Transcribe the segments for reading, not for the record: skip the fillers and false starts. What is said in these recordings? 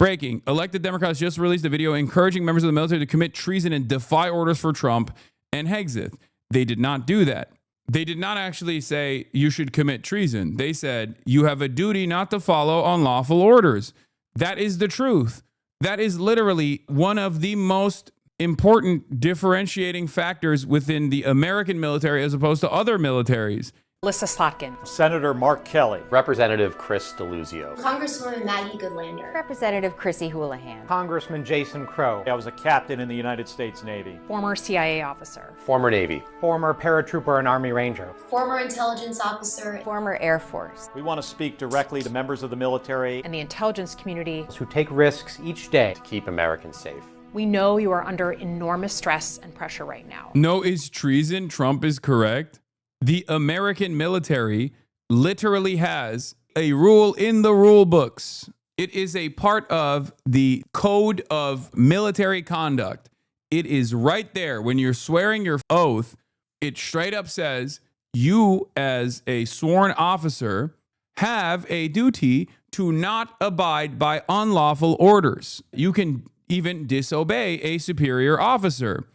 Breaking. Elected Democrats just released a video encouraging members of the military to commit treason and defy orders for Trump and Hexeth. They did not do that. They did not actually say you should commit treason. They said you have a duty not to follow unlawful orders. That is the truth. That is literally one of the most important differentiating factors within the American military as opposed to other militaries. Alyssa Slotkin. Senator Mark Kelly. Representative Chris DeLuzio. Congresswoman Maggie Goodlander. Representative Chrissy Houlihan. Congressman Jason Crow. I was a captain in the United States Navy. Former CIA officer. Former Navy. Former paratrooper and Army Ranger. Former intelligence officer. Former Air Force. We want to speak directly to members of the military And the intelligence community. Who take risks each day To keep Americans safe. We know you are under enormous stress and pressure right now. No, is treason. Trump is correct. The American military literally has a rule in the rule books. It is a part of the code of military conduct. It is right there. When you're swearing your oath, it straight up says you as a sworn officer have a duty to not abide by unlawful orders. You can even disobey a superior officer.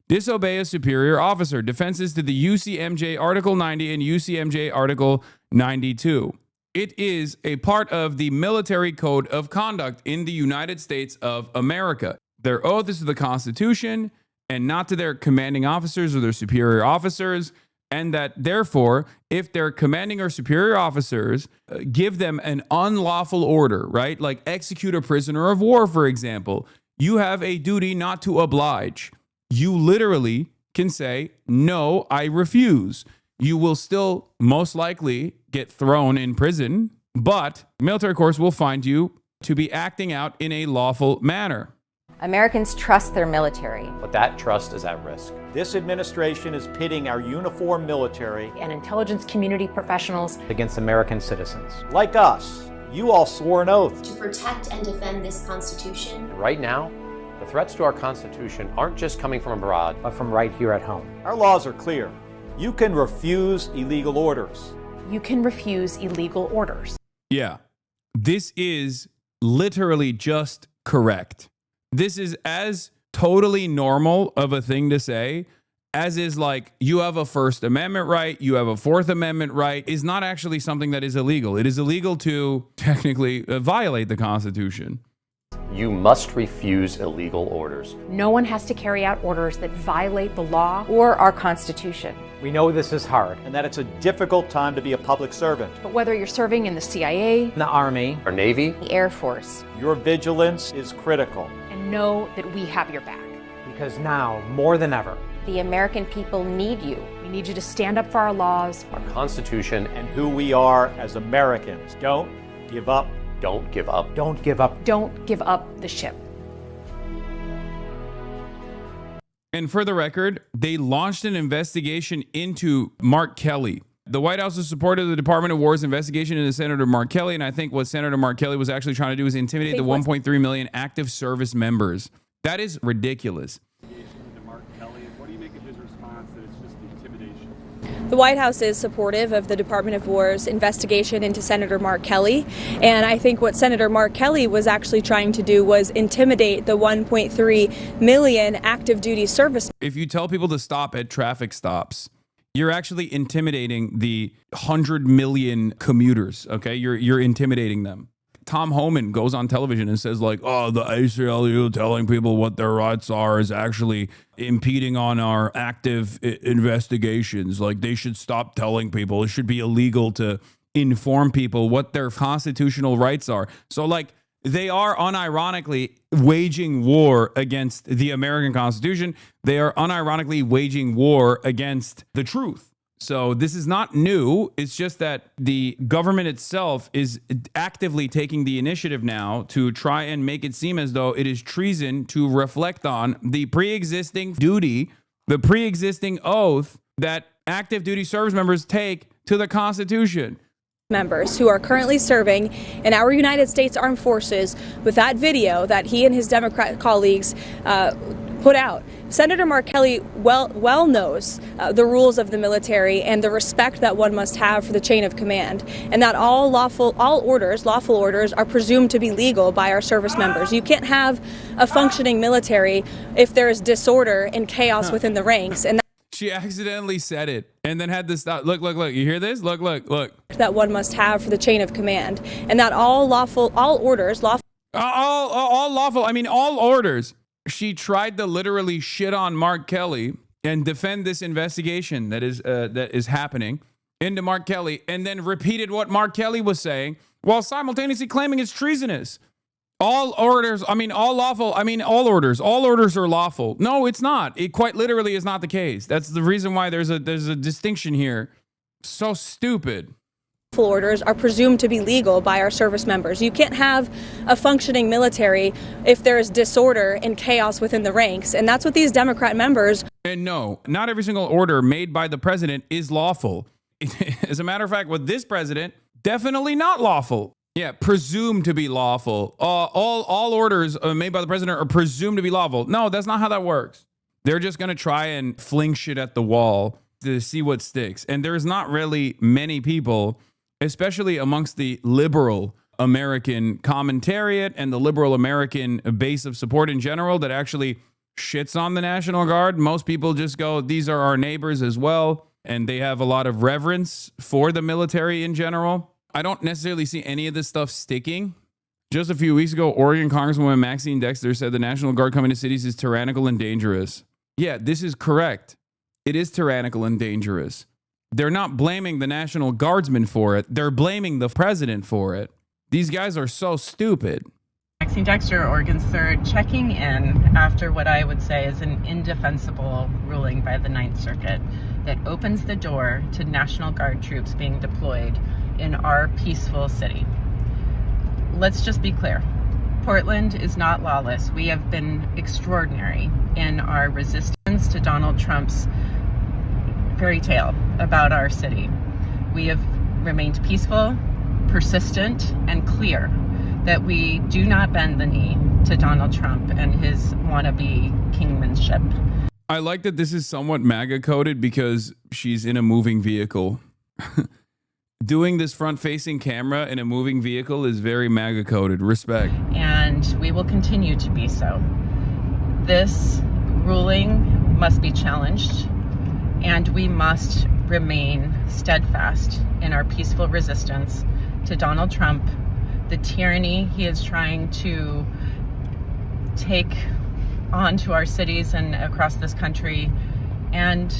Disobey a superior officer. Defenses to the UCMJ Article 90 and UCMJ Article 92. It is a part of the military code of conduct in the United States of America. Their oath is to the Constitution and not to their commanding officers or their superior officers. And that therefore, if their commanding or superior officers give them an unlawful order, right? Like execute a prisoner of war, for example, you have a duty not to oblige. You literally can say, no, I refuse. You will still most likely get thrown in prison, but military courts will find you to be acting out in a lawful manner. Americans trust their military. But that trust is at risk. This administration is pitting our uniformed military And intelligence community professionals. against American citizens. like us. You all swore an oath. To protect and defend this Constitution. And right now, the threats to our Constitution aren't just coming from abroad. But from right here at home. Our laws are clear. You can refuse illegal orders. You can refuse illegal orders. Yeah, this is literally just correct. This is as totally normal of a thing to say as is like you have a First Amendment right, you have a Fourth Amendment right, is not actually something that is illegal. It is illegal to technically violate the Constitution. You must refuse illegal orders. No one has to carry out orders that violate the law. Or our Constitution. We know this is hard. And that it's a difficult time to be a public servant. But whether you're serving in the CIA, In the Army, Our Navy, The Air Force. Your vigilance is critical. and know that we have your back. because now, more than ever, The American people need you. We need you to stand up for our laws. our Constitution, And who we are as Americans. Don't give up. don't give up. don't give up. Don't give up the ship. And for the record, they launched an investigation into Mark Kelly. The White House has supported the Department of War's investigation into Senator Mark Kelly, and I think what Senator Mark Kelly was actually trying to do is intimidate the 1.3 million active service members. That is ridiculous. The White House is supportive of the Department of War's investigation into Senator Mark Kelly, and I think what Senator Mark Kelly was actually trying to do was intimidate the 1.3 million active duty service. If you tell people to stop at traffic stops, you're actually intimidating the 100 million commuters, okay? You're intimidating them. Tom Homan goes on television and says like, oh, the ACLU telling people what their rights are is actually impeding on our active investigations. Like they should stop telling people. It should be illegal to inform people what their constitutional rights are. So like they are unironically waging war against the American Constitution. They are unironically waging war against the truth. So this is not new. It's just that the government itself is actively taking the initiative now to try and make it seem as though it is treason to reflect on the pre-existing duty, the pre-existing oath that active duty service members take to the Constitution. Members who are currently serving in our United States Armed Forces with that video that he and his Democrat colleagues put out. Senator Mark Kelly well knows the rules of the military and the respect that one must have for the chain of command, and that all lawful orders are presumed to be legal by our service members. You can't have a functioning military if there is disorder and chaos within the ranks. And she accidentally said it and then had to stop. Look. You hear this? Look. That one must have for the chain of command, and that all orders. All lawful. I mean, all orders. She tried to literally shit on Mark Kelly and defend this investigation that is happening into Mark Kelly, and then repeated what Mark Kelly was saying while simultaneously claiming it's treasonous. All orders, I mean, all lawful, I mean, all orders are lawful. No, it's not. It quite literally is not the case. That's the reason why there's a distinction here. So stupid. Orders are presumed to be legal by our service members. You can't have a functioning military if there is disorder and chaos within the ranks, and that's what these Democrat members. And no, not every single order made by the president is lawful. As a matter of fact, with this president, definitely not lawful. Yeah, presumed to be lawful. All orders made by the president are presumed to be lawful. No, that's not how that works. They're just going to try and fling shit at the wall to see what sticks. And there's not really many people, especially amongst the liberal American commentariat and the liberal American base of support in general, that actually shits on the National Guard. Most people just go, these are our neighbors as well. And they have a lot of reverence for the military in general. I don't necessarily see any of this stuff sticking. Just a few weeks ago, Oregon Congresswoman Maxine Dexter said the National Guard coming to cities is tyrannical and dangerous. Yeah, this is correct. It is tyrannical and dangerous. They're not blaming the National Guardsmen for it. They're blaming the president for it. These guys are so stupid. Maxine Dexter, Oregon's 3rd, checking in after what I would say is an indefensible ruling by the Ninth Circuit that opens the door to National Guard troops being deployed in our peaceful city. Let's just be clear. Portland is not lawless. We have been extraordinary in our resistance to Donald Trump's fairy tale about our city. We have remained peaceful, persistent, and clear that we do not bend the knee to Donald Trump and his wannabe kingmanship. I like that this is somewhat MAGA coded because she's in a moving vehicle. Doing this front-facing camera in a moving vehicle is very MAGA coded. Respect. And we will continue to be so. This ruling must be challenged, and we must remain steadfast in our peaceful resistance to Donald Trump, the tyranny he is trying to take onto our cities and across this country, and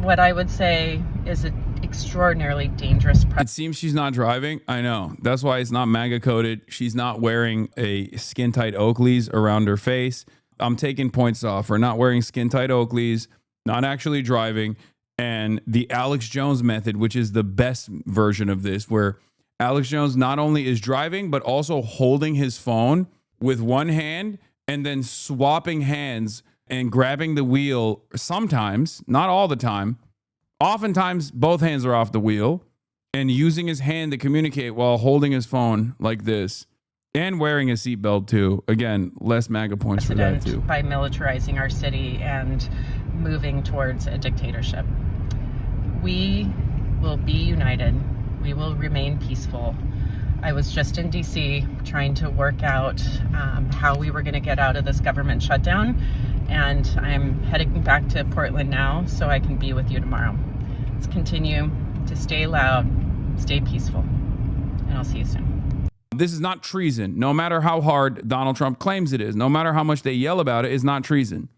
what I would say is an extraordinarily dangerous It seems she's not driving. I know. That's why it's not MAGA coded. She's not wearing a skin-tight Oakleys around her face. I'm taking points off for not wearing skin-tight Oakleys, not actually driving, and the Alex Jones method, which is the best version of this, where Alex Jones not only is driving, but also holding his phone with one hand and then swapping hands and grabbing the wheel sometimes, not all the time. Oftentimes, both hands are off the wheel, and using his hand to communicate while holding his phone like this and wearing a seatbelt too. Again, less MAGA points for that too. By militarizing our city and moving towards a dictatorship. We will be united. We will remain peaceful. I was just in DC trying to work out how we were going to get out of this government shutdown, and I'm heading back to Portland now so I can be with you tomorrow. Let's continue to stay loud, stay peaceful, and I'll see you soon. This is not treason. No matter how hard Donald Trump claims it is, no matter how much they yell about it, it's not treason.